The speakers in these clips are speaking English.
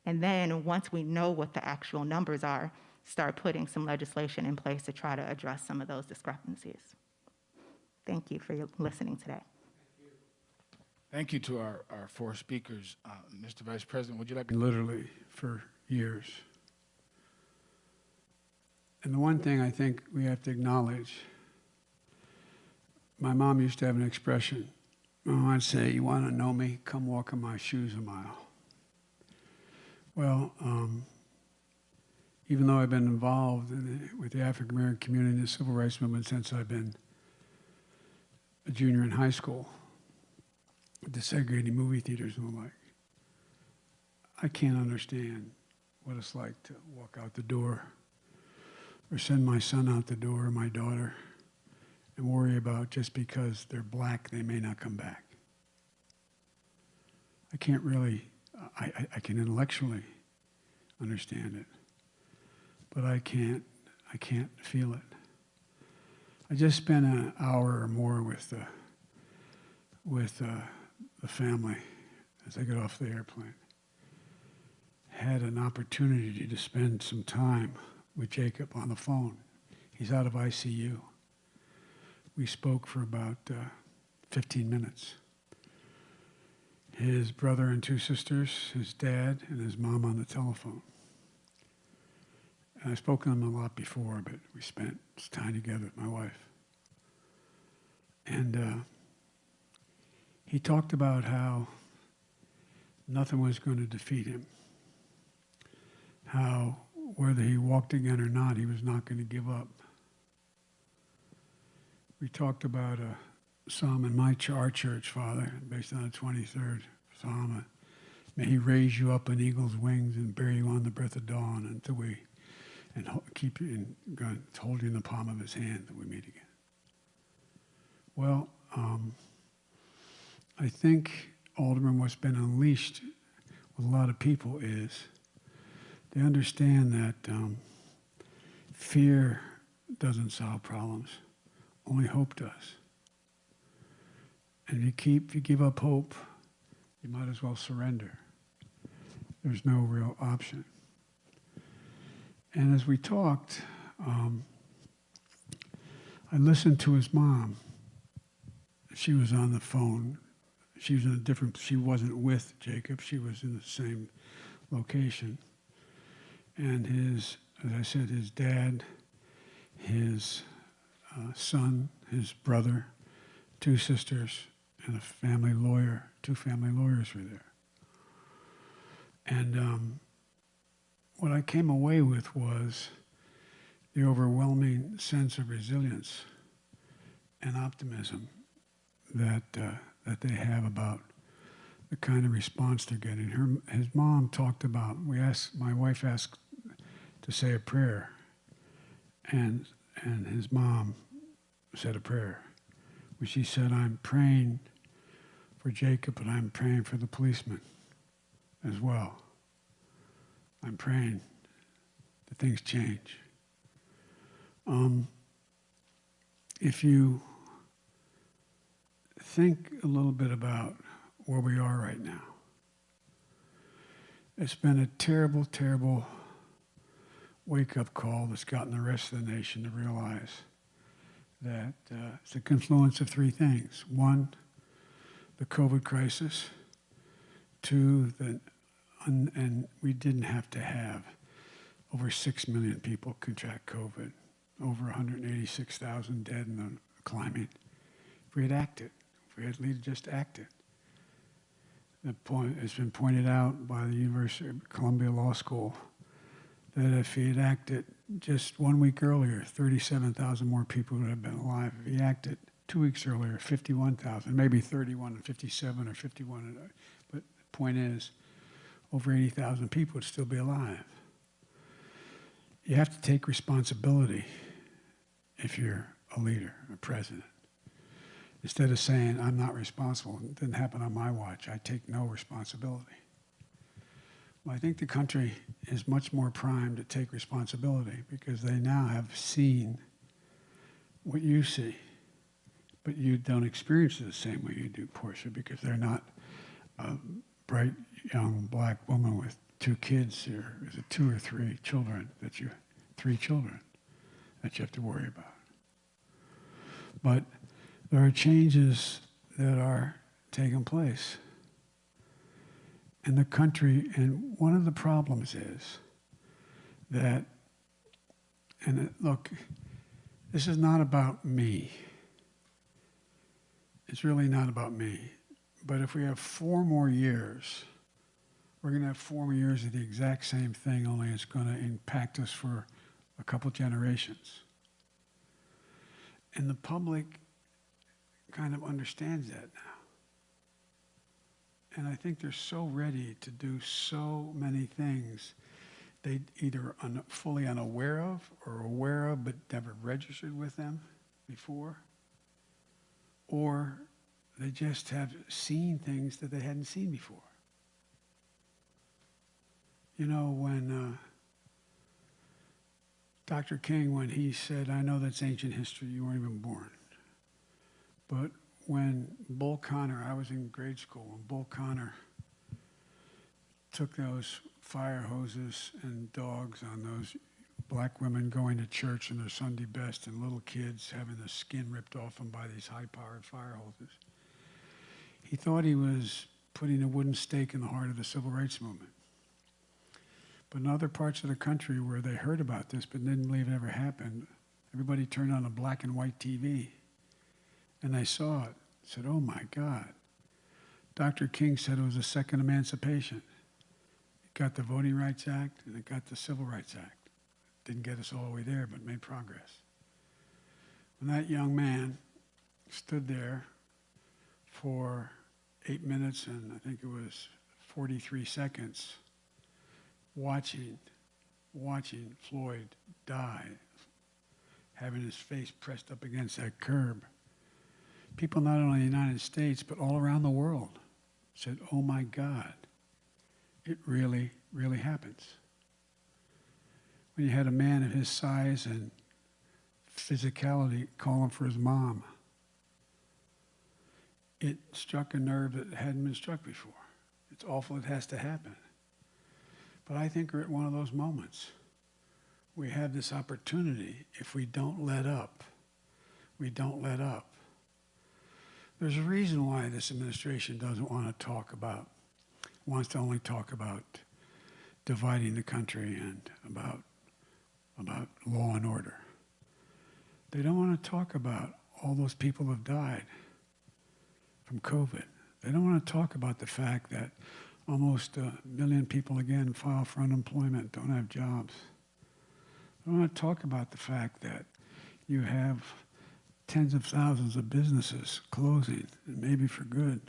And then once we know what the actual numbers are, start putting some legislation in place to try to address some of those discrepancies. Thank you for listening today. Thank you to our four speakers. Mr. Vice President, would you like to? Literally for years. And the one thing I think we have to acknowledge, my mom used to have an expression. I'd say, you want to know me? Come walk in my shoes a mile. Well, even though I've been involved with the African American community and the civil rights movement since I've been a junior in high school, with the segregated movie theaters and the like, I can't understand what it's like to walk out the door or send my son out the door or my daughter and worry about just because they're black, they may not come back. I can't really, I can intellectually understand it, but I can't feel it. I just spent an hour or more with the family as I got off the airplane. Had an opportunity to spend some time with Jacob on the phone. He's out of ICU. We spoke for about 15 minutes. His brother and two sisters, his dad, and his mom on the telephone. And I've spoken to him a lot before, but we spent time together with my wife. And he talked about how nothing was going to defeat him. How whether he walked again or not, he was not going to give up. We talked about a psalm in our church, Father, based on the 23rd Psalm. May he raise you up on eagle's wings and bear you on the breath of dawn until keep you in God, hold you in the palm of his hand that we meet again. Well, I think, Alderman, what's been unleashed with a lot of people is they understand that fear doesn't solve problems. Only hope does. And if you give up hope, you might as well surrender. There's no real option. And as we talked, I listened to his mom. She was on the phone. She wasn't with Jacob. She was in the same location. And as I said, his dad, his son, his brother, two sisters, and a family lawyer, two family lawyers were there. And what I came away with was the overwhelming sense of resilience and optimism that they have about the kind of response they're getting. His mom talked about, my wife asked to say a prayer, and his mom said a prayer, where she said, I'm praying for Jacob, and I'm praying for the policeman as well. I'm praying that things change. If you think a little bit about where we are right now, it's been a terrible, terrible wake-up call that's gotten the rest of the nation to realize that it's a confluence of three things. One, the COVID crisis. Two, and we didn't have to have over 6 million people contract COVID, over 186,000 dead and climbing. If we had acted, if we had just acted. It's been pointed out by the University of Columbia Law School that if he had acted just 1 week earlier, 37,000 more people would have been alive. If he acted 2 weeks earlier, 51,000, maybe 31 and 57 or 51. But the point is, over 80,000 people would still be alive. You have to take responsibility if you're a leader, a president. Instead of saying, I'm not responsible, it didn't happen on my watch, I take no responsibility. Well, I think the country is much more primed to take responsibility because they now have seen what you see, but you don't experience it the same way you do, Portia, because they're not a bright young black woman with 2 kids, or is it 2 or 3 children 3 children that you have to worry about. But there are changes that are taking place in the country, and one of the problems is that, look, this is not about me. It's really not about me. But if we have 4 more years, we're going to have 4 more years of the exact same thing, only it's going to impact us for a couple generations. And the public kind of understands that now. And I think they're so ready to do so many things they either are fully unaware of or aware of but never registered with them before, or they just have seen things that they hadn't seen before. You know, when Dr. King, when he said, I know that's ancient history, you weren't even born. But when Bull Connor, I was in grade school, when Bull Connor took those fire hoses and dogs on those black women going to church in their Sunday best and little kids having the skin ripped off them by these high-powered fire hoses, he thought he was putting a wooden stake in the heart of the civil rights movement. But in other parts of the country where they heard about this but didn't believe it ever happened, everybody turned on a black and white TV and they saw it, said, oh my God. Dr. King said it was a second emancipation. It got the Voting Rights Act and it got the Civil Rights Act. Didn't get us all the way there, but made progress. When that young man stood there for 8 minutes and I think it was 43 seconds, watching Floyd die, having his face pressed up against that curb, people not only in the United States, but all around the world said, oh my God, it really, really happens. When you had a man of his size and physicality calling for his mom, it struck a nerve that hadn't been struck before. It's awful it has to happen. But I think we're at one of those moments. We have this opportunity. If we don't let up, we don't let up. There's a reason why this administration doesn't want to talk about, wants to only talk about dividing the country and about law and order. They don't want to talk about all those people who have died from COVID. They don't want to talk about the fact that almost 1 million people again file for unemployment, don't have jobs. They don't want to talk about the fact that you have tens of thousands of businesses closing, and maybe for good.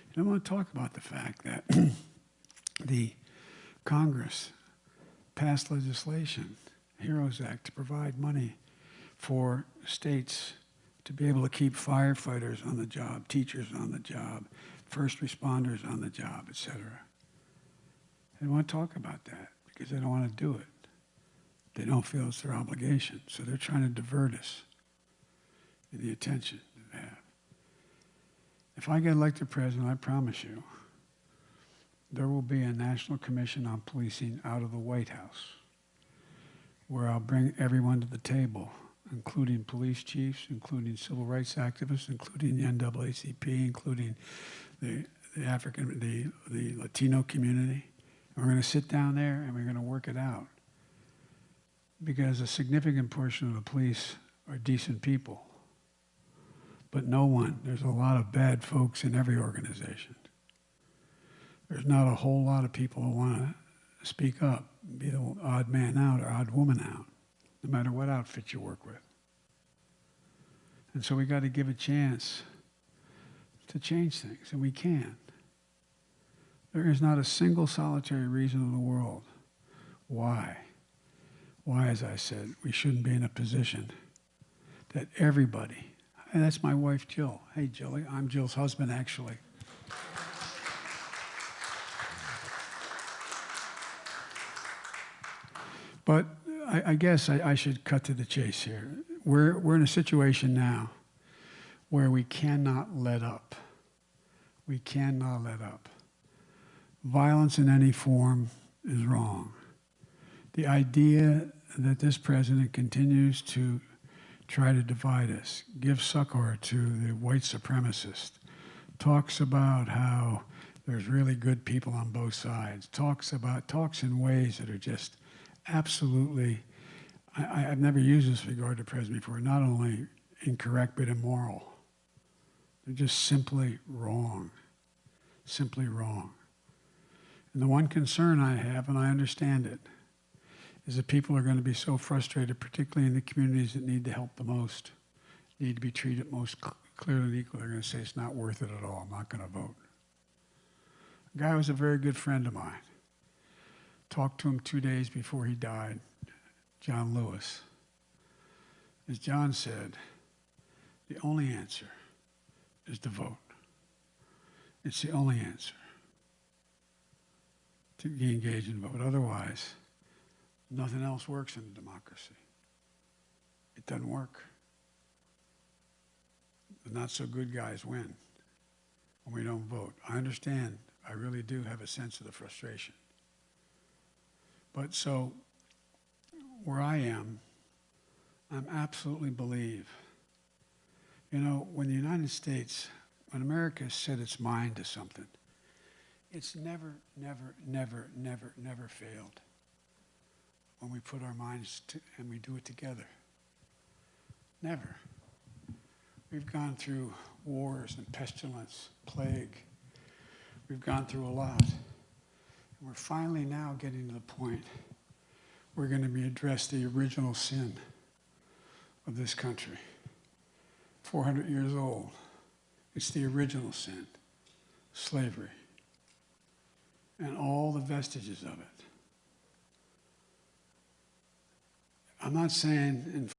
You don't want to talk about the fact that the Congress passed legislation, HEROES Act, to provide money for states to be able to keep firefighters on the job, teachers on the job, first responders on the job, et cetera. They don't want to talk about that because they don't want to do it. They don't feel it's their obligation, so they're trying to divert us in the attention that they have. If I get elected president, I promise you, there will be a National Commission on Policing out of the White House where I'll bring everyone to the table, including police chiefs, including civil rights activists, including the NAACP, including the Latino community. And we're going to sit down there and we're going to work it out. Because a significant portion of the police are decent people. But there's a lot of bad folks in every organization. There's not a whole lot of people who want to speak up, be the odd man out or odd woman out, no matter what outfit you work with. And so we got to give a chance to change things, and we can. There is not a single solitary reason in the world why, as I said, we shouldn't be in a position that everybody, and that's my wife, Jill. Hey, Jilly, I'm Jill's husband, actually. But I guess I should cut to the chase here. We're in a situation now where we cannot let up. We cannot let up. Violence in any form is wrong. The idea that this president continues to try to divide us, give succor to the white supremacist, talks about how there's really good people on both sides, talks in ways that are just absolutely, I've never used this regard to president before, not only incorrect but immoral. They're just simply wrong, simply wrong. And the one concern I have, and I understand it, is that people are going to be so frustrated, particularly in the communities that need the help the most, need to be treated most clearly and equally. They're going to say it's not worth it at all. I'm not going to vote. A guy was a very good friend of mine. Talked to him 2 days before he died, John Lewis. As John said, the only answer is to vote. It's the only answer to be engaged in vote. Otherwise, nothing else works in a democracy. It doesn't work. The not so good guys win when we don't vote. I understand. I really do have a sense of the frustration. But so, where I am, I'm absolutely believe, when the United States, when America has set its mind to something, it's never, never, never, never, never failed when we put our minds to, and we do it together. Never. We've gone through wars and pestilence, plague. We've gone through a lot. And we're finally now getting to the point we're going to be addressed the original sin of this country. 400 years old. It's the original sin, slavery, and all the vestiges of it. I'm not saying in